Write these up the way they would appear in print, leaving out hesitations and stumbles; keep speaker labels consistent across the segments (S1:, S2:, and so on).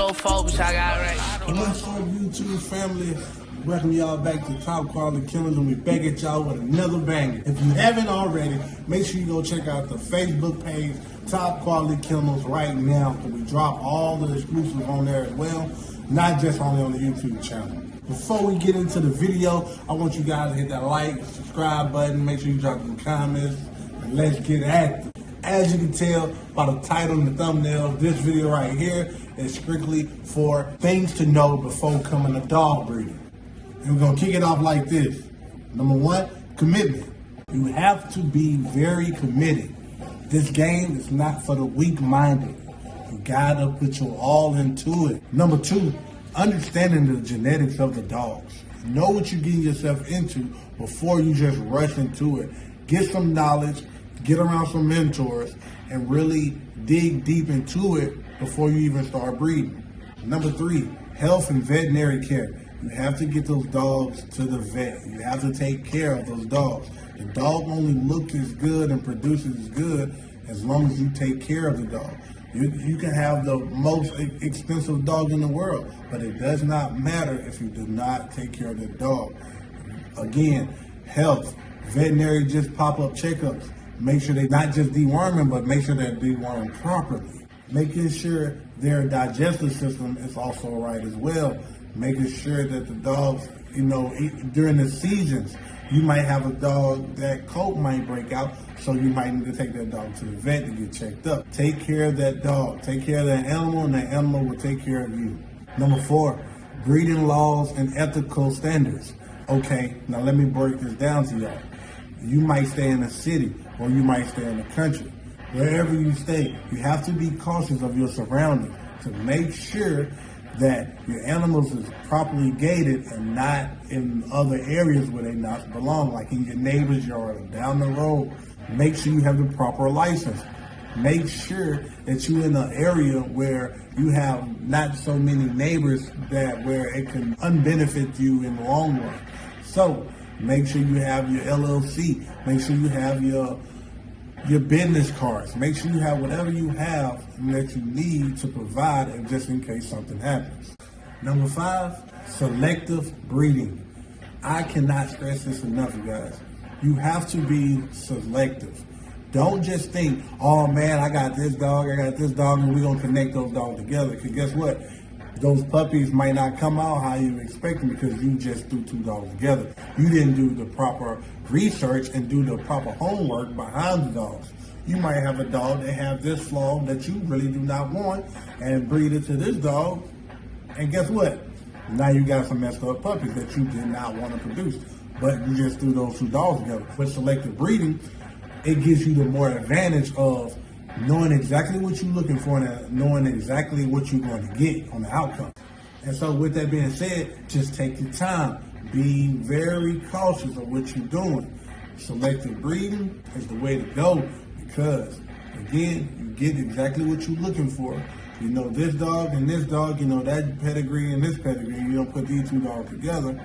S1: no folks I got right.
S2: What's up, YouTube family? Welcome y'all back to Top Quality Kennels, and we back at y'all with another banger. If you haven't already, make sure you go check out the Facebook page, Top Quality Kennels, right now, because we drop all the exclusives on there as well, not just only on the YouTube channel. Before we get into the video, I want you guys to hit that like, subscribe button, make sure you drop some comments, and let's get active. As you can tell by the title and the thumbnail, this video right here is strictly for things to know before becoming a dog breeder. And we're gonna kick it off like this. Number one, commitment. You have to be very committed. This game is not for the weak-minded. You gotta put your all into it. Number two, understanding the genetics of the dogs. Know what you're getting yourself into before you just rush into it. Get some knowledge, get around some mentors, and really dig deep into it before you even start breeding. Number three, health and veterinary care. You have to get those dogs to the vet. You have to take care of those dogs. The dog only looks as good and produces as good as long as you take care of the dog. You can have the most expensive dog in the world, but it does not matter if you do not take care of the dog. Again, health, veterinary just pop-up checkups. Make sure they're not just deworming, but make sure they're deworming properly. Making sure their digestive system is also right as well. Making sure that the dogs, during the seasons, you might have a dog that coat might break out, so you might need to take that dog to the vet to get checked up. Take care of that dog. Take care of that animal, and that animal will take care of you. Number four, breeding laws and ethical standards. Okay, now let me break this down to y'all. You might stay in a city, or you might stay in the country. Wherever you stay, you have to be cautious of your surroundings to make sure that your animals is properly gated and not in other areas where they not belong, like in your neighbor's yard or down the road. Make sure you have the proper license. Make sure that you're in an area where you have not so many neighbors where it can unbenefit you in the long run. So make sure you have your LLC. Make sure you have your business cards. Make sure you have whatever you have that you need to provide, and just in case something happens. Number five, selective breeding. I cannot stress this enough, you guys. You have to be selective. Don't just think, oh man, I got this dog, and we're gonna connect those dogs together. Because guess what? Those puppies might not come out how you expect them because you just threw two dogs together. You didn't do the proper research and do the proper homework behind the dogs. You might have a dog that have this flaw that you really do not want and breed it to this dog. And guess what? Now you got some messed up puppies that you did not want to produce, but you just threw those two dogs together. With selective breeding, it gives you the more advantage of knowing exactly what you're looking for and knowing exactly what you're going to get on the outcome. And so with that being said, just take your time. Be very cautious of what you're doing. Selective breeding is the way to go because, again, you get exactly what you're looking for. You know this dog and this dog, that pedigree and this pedigree. You don't put these two dogs together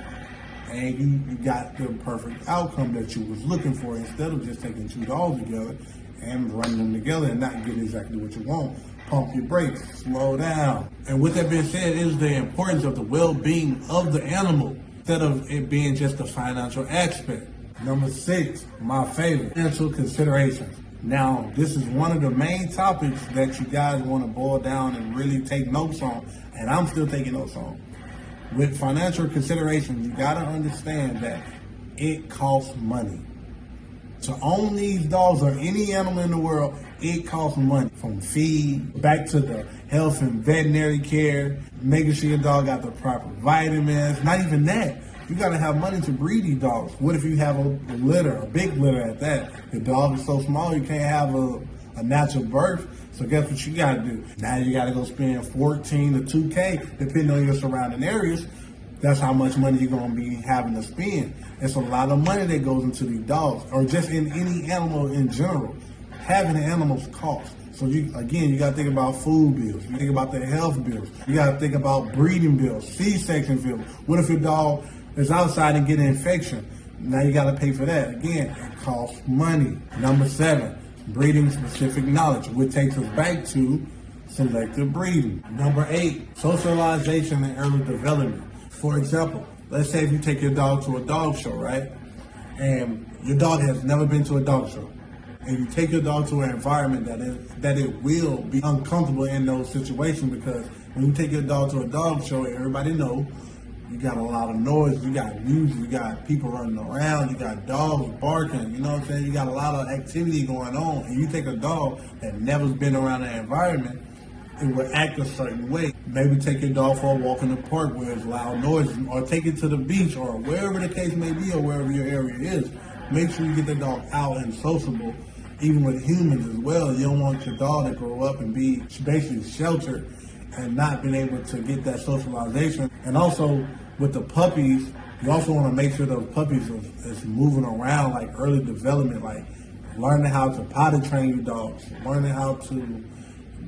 S2: and you got the perfect outcome that you was looking for instead of just taking two dogs together and running them together and not getting exactly what you want. Pump your brakes, slow down. And with that being said, is the importance of the well-being of the animal instead of it being just a financial aspect. Number six, my favorite, financial considerations. Now, this is one of the main topics that you guys want to boil down and really take notes on, and I'm still taking notes on. With financial considerations, you got to understand that it costs money. To own these dogs or any animal in the world, it costs money. From feed, back to the health and veterinary care, making sure your dog got the proper vitamins. Not even that. You got to have money to breed these dogs. What if you have a litter, a big litter at that? The dog is so small you can't have a natural birth. So guess what you got to do? Now you got to go spend 14 to 2K, depending on your surrounding areas. That's how much money you're going to be having to spend. It's a lot of money that goes into these dogs, or just in any animal in general. Having the animals cost. So you got to think about food bills. You think about the health bills. You got to think about breeding bills, C-section bills. What if your dog is outside and get an infection? Now you got to pay for that. Again, it costs money. Number seven, breeding specific knowledge, which takes us back to selective breeding. Number 8, socialization and early development. For example, let's say if you take your dog to a dog show, right? And your dog has never been to a dog show. And you take your dog to an environment that it will be uncomfortable in those situations, because when you take your dog to a dog show, everybody know you got a lot of noise, you got music, you got people running around, you got dogs barking, you know what I'm saying? You got a lot of activity going on, and you take a dog that never's been around that environment, it will act a certain way. Maybe take your dog for a walk in the park where there's loud noises, or take it to the beach, or wherever the case may be, or wherever your area is. Make sure you get the dog out and sociable, even with humans as well. You don't want your dog to grow up and be basically sheltered and not being able to get that socialization. And also with the puppies, you also want to make sure those puppies is moving around, like early development, like learning how to potty train your dogs, learning how to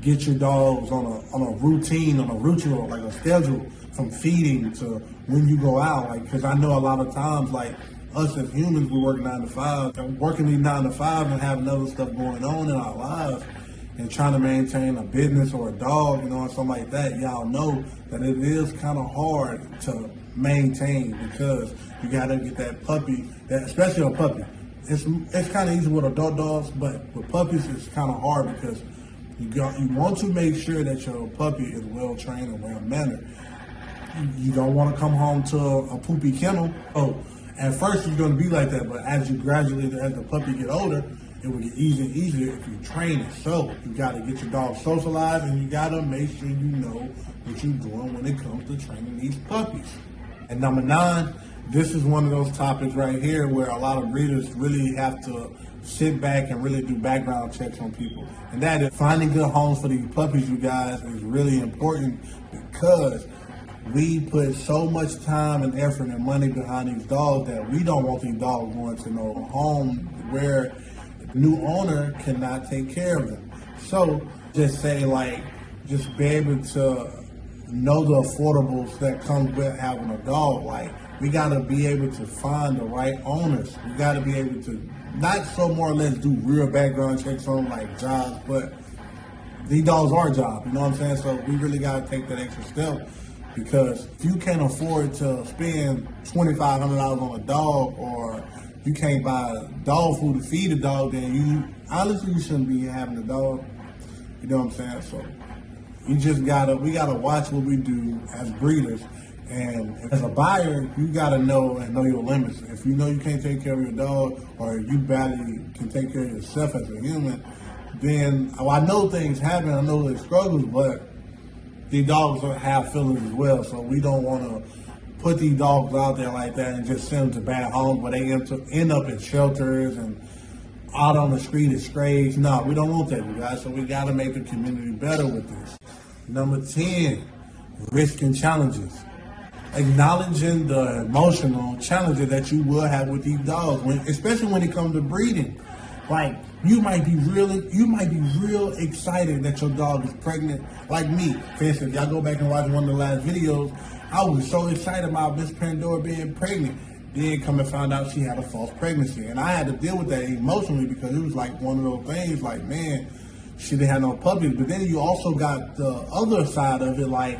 S2: get your dogs on a routine, on a ritual, like a schedule, from feeding to when you go out. Like, because I know a lot of times, like us as humans, we work 9 to 5, and working these 9 to 5 and having other stuff going on in our lives, and trying to maintain a business or a dog, you know, or something like that. Y'all know that it is kind of hard to maintain, because you got to get that puppy, especially a puppy. It's kind of easy with adult dogs, but with puppies it's kind of hard, because you want to make sure that your puppy is well trained and well mannered. You don't want to come home to a poopy kennel. Oh, at first you're going to be like that, but as you gradually, as the puppy get older, it will get easier and easier if you train it. So you got to get your dog socialized, and you got to make sure you know what you're doing when it comes to training these puppies. And number 9, this is one of those topics right here where a lot of breeders really have to sit back and really do background checks on people. And that is finding good homes for these puppies, you guys, is really important, because we put so much time and effort and money behind these dogs that we don't want these dogs going to no home where the new owner cannot take care of them. So just say, like, just be able to know the affordables that comes with having a dog. Like, we got to be able to find the right owners. We got to be able to not so more or less do real background checks on like jobs, but these dogs are jobs, you know what I'm saying? So we really got to take that extra step, because if you can't afford to spend $2,500 on a dog, or you can't buy dog food to feed a dog, then you honestly, you shouldn't be having a dog. You know what I'm saying? So we gotta watch what we do as breeders. And as a buyer, you gotta know your limits. If you know you can't take care of your dog, or you barely can take care of yourself as a human, then I know things happen, I know there's struggles, but these dogs have feelings as well. So we don't want to put these dogs out there like that and just send them to bad homes where they end up in shelters and out on the street as strays. No, we don't want that, you guys. So we got to make the community better with this. Number 10, risk and challenges. Acknowledging the emotional challenges that you will have with these dogs, especially when it comes to breeding. Like, you might be real excited that your dog is pregnant. Like me, for instance, y'all go back and watch one of the last videos, I was so excited about Miss Pandora being pregnant. Then come and find out she had a false pregnancy. And I had to deal with that emotionally, because it was like one of those things, like, man, she didn't have no puppies. But then you also got the other side of it, like,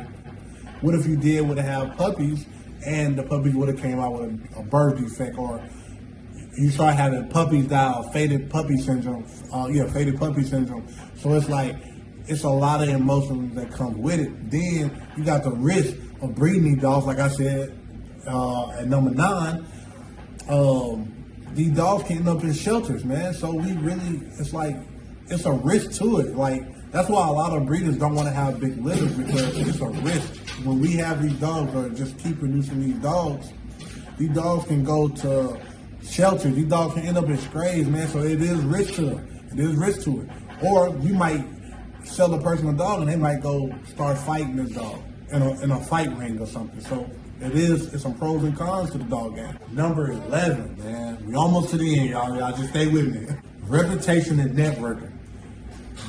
S2: what if you would have puppies, and the puppies would have came out with a birth defect, or you start having puppies die of faded puppy syndrome. Faded puppy syndrome. So it's like, it's a lot of emotions that come with it. Then you got the risk of breeding these dogs, like I said, at number 9. These dogs can end up in shelters, man. So it's a risk to it. Like, that's why a lot of breeders don't want to have big litters, because it's a risk. When we have these dogs, or just keep producing these dogs can go to shelters. These dogs can end up in strays, man. So it is risk to it. Or you might sell a person a dog, and they might go start fighting this dog in a fight ring or something. So it's some pros and cons to the dog game. Number 11, man. We almost to the end, y'all. Y'all just stay with me. Reputation and networking.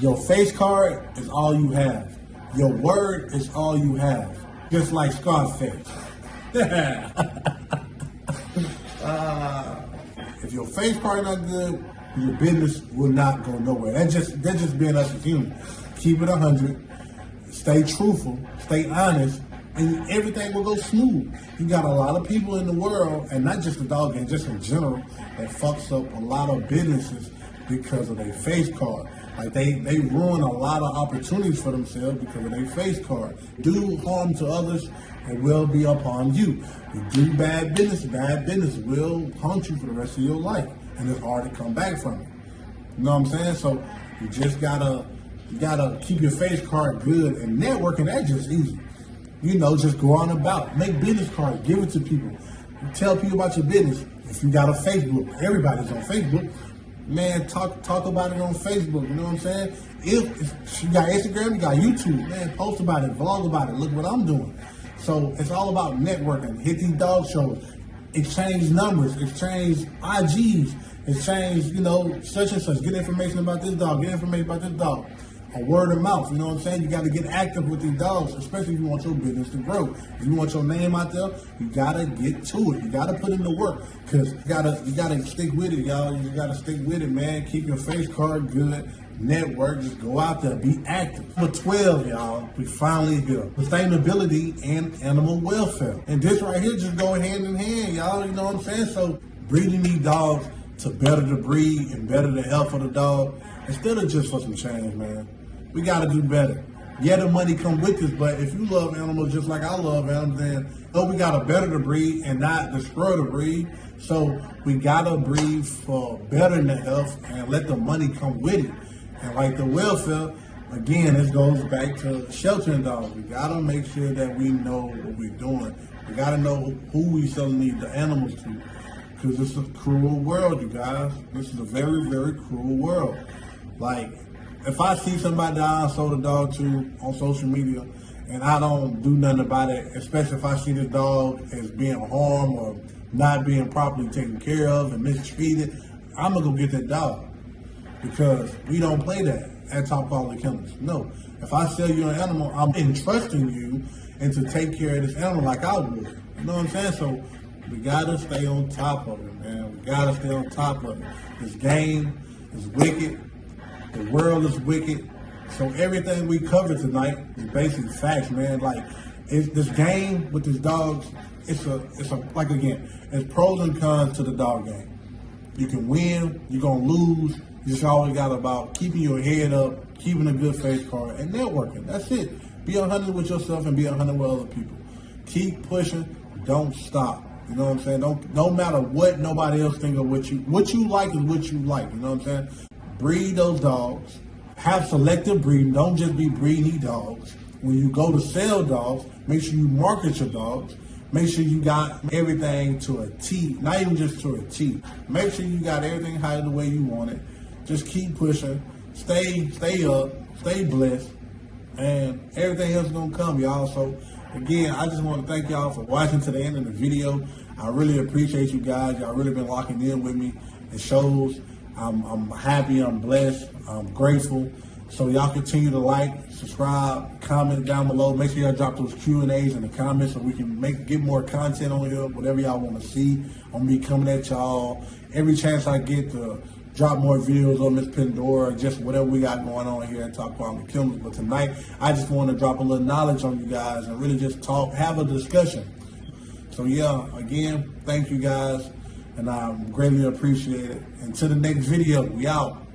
S2: Your face card is all you have. Your word is all you have. Just like Scarface. If your face card not good, your business will not go nowhere. That's just being us as humans. Keep it 100. stay truthful, stay honest, and everything will go smooth. You got a lot of people in the world, and not just the dog game, just in general, that fucks up a lot of businesses because of their face card. Like they ruin a lot of opportunities for themselves because of their face card. Do harm to others, it will be upon you. You do bad business will haunt you for the rest of your life, and it's hard to come back from it. You know what I'm saying? So you just gotta keep your face card good, and networking, that's just easy. You know, just go on about, make business cards, give it to people, tell people about your business. If you got a Facebook, everybody's on Facebook. Man, talk about it on Facebook, you know what I'm saying? If you got Instagram, you got YouTube, man, post about it, vlog about it, look what I'm doing. So it's all about networking. Hit these dog shows, exchange numbers, exchange IGs, exchange, you know, such and such, get information about this dog, get information about this dog. A word of mouth, you know what I'm saying? You got to get active with these dogs, especially if you want your business to grow. If you want your name out there, you got to get to it. You got to put in the work, because you gotta stick with it, y'all. You got to stick with it, man. Keep your face card good. Network, just go out there, be active. Number 12, y'all, we finally here. Sustainability and animal welfare. And this right here just go hand in hand, y'all, you know what I'm saying? So breeding these dogs to better the breed and better the health of the dog, instead of just for some change, man. We got to do better. Yeah, the money come with this, but if you love animals just like I love animals, then we got to better the breed and not destroy the breed. So we got to breed for bettering the health and let the money come with it. And like the welfare, again, this goes back to sheltering dogs. We got to make sure that we know what we're doing. We got to know who we selling the animals to, because it's a cruel world, you guys. This is a very, very cruel world. Like, if I see somebody that I sold a dog to on social media and I don't do nothing about it, especially if I see this dog as being harmed or not being properly taken care of and mistreated, I'm going to go get that dog, because we don't play that at Top Quality Kennels. No. If I sell you an animal, I'm entrusting you and to take care of this animal like I would. You know what I'm saying? So we got to stay on top of it, man. We got to stay on top of it. This game is wicked. The world is wicked. So everything we covered tonight is basically facts, man. Like, this game with these dogs, it's like, again, it's pros and cons to the dog game. You can win, you're gonna lose. You just always got about keeping your head up, keeping a good face card, and networking. That's it. Be 100 with yourself and be 100 with other people. Keep pushing. Don't stop. You know what I'm saying? No matter what nobody else think of what you like is what you like. You know what I'm saying? Breed those dogs. Have selective breeding. Don't just be breeding dogs. When you go to sell dogs, make sure you market your dogs. Make sure you got everything to a T, not even just to a T. Make sure you got everything how the way you want it. Just keep pushing. Stay up. Stay blessed. And everything else is going to come, y'all. So, again, I just want to thank y'all for watching to the end of the video. I really appreciate you guys. Y'all really been locking in with me. It shows. I'm happy, I'm blessed, I'm grateful. So y'all continue to like, subscribe, comment down below. Make sure y'all drop those Q&As in the comments so we can get more content on here, whatever y'all want to see. I'm going to be coming at y'all every chance I get to drop more videos on Miss Pandora, just whatever we got going on here at Top Quality Kennels. But tonight, I just want to drop a little knowledge on you guys and really just talk, have a discussion. So yeah, again, thank you guys. And I greatly appreciate it. Until the next video, we out.